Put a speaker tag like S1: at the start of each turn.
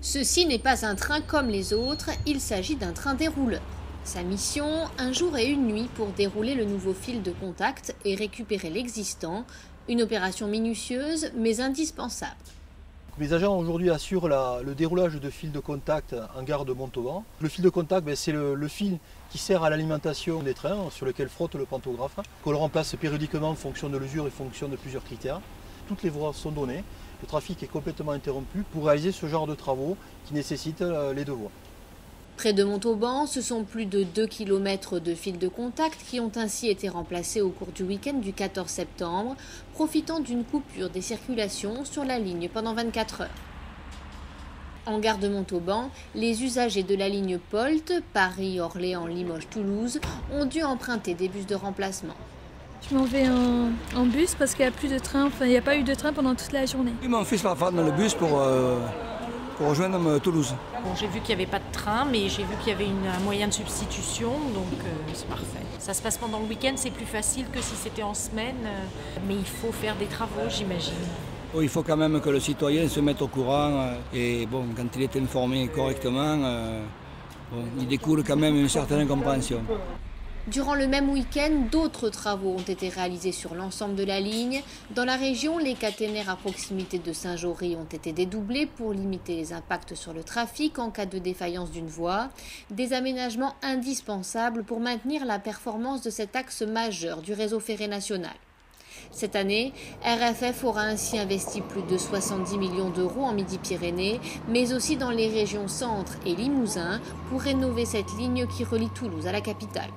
S1: Ceci n'est pas un train comme les autres, il s'agit d'un train dérouleur. Sa mission, un jour et une nuit pour dérouler le nouveau fil de contact et récupérer l'existant, une opération minutieuse mais indispensable.
S2: Les agents aujourd'hui assurent le déroulage de fils de contact en gare de Montauban. Le fil de contact, c'est le fil qui sert à l'alimentation des trains sur lequel frotte le pantographe, qu'on le remplace périodiquement en fonction de l'usure et en fonction de plusieurs critères. Toutes les voies sont données, le trafic est complètement interrompu pour réaliser ce genre de travaux qui nécessitent les deux voies.
S1: Près de Montauban, ce sont plus de 2 km de fils de contact qui ont ainsi été remplacés au cours du week-end du 14 septembre, profitant d'une coupure des circulations sur la ligne pendant 24 heures. En gare de Montauban, les usagers de la ligne POLT, Paris, Orléans, Limoges, Toulouse, ont dû emprunter des bus de remplacement.
S3: Je m'en vais en bus parce qu'il n'y a plus de train, il n'y a pas eu de train pendant toute la journée.
S4: Mon fils va prendre le bus pour rejoindre Toulouse.
S5: Bon, j'ai vu qu'il n'y avait pas de train, mais j'ai vu qu'il y avait un moyen de substitution, donc c'est parfait. Ça se passe pendant le week-end, c'est plus facile que si c'était en semaine, mais il faut faire des travaux, j'imagine.
S4: Il faut quand même que le citoyen se mette au courant et bon, quand il est informé correctement, il découle quand même une certaine incompréhension.
S1: Durant le même week-end, d'autres travaux ont été réalisés sur l'ensemble de la ligne. Dans la région, les caténaires à proximité de Saint-Jory ont été dédoublés pour limiter les impacts sur le trafic en cas de défaillance d'une voie. Des aménagements indispensables pour maintenir la performance de cet axe majeur du réseau ferré national. Cette année, RFF aura ainsi investi plus de 70 millions d'euros en Midi-Pyrénées, mais aussi dans les régions Centre et Limousin pour rénover cette ligne qui relie Toulouse à la capitale.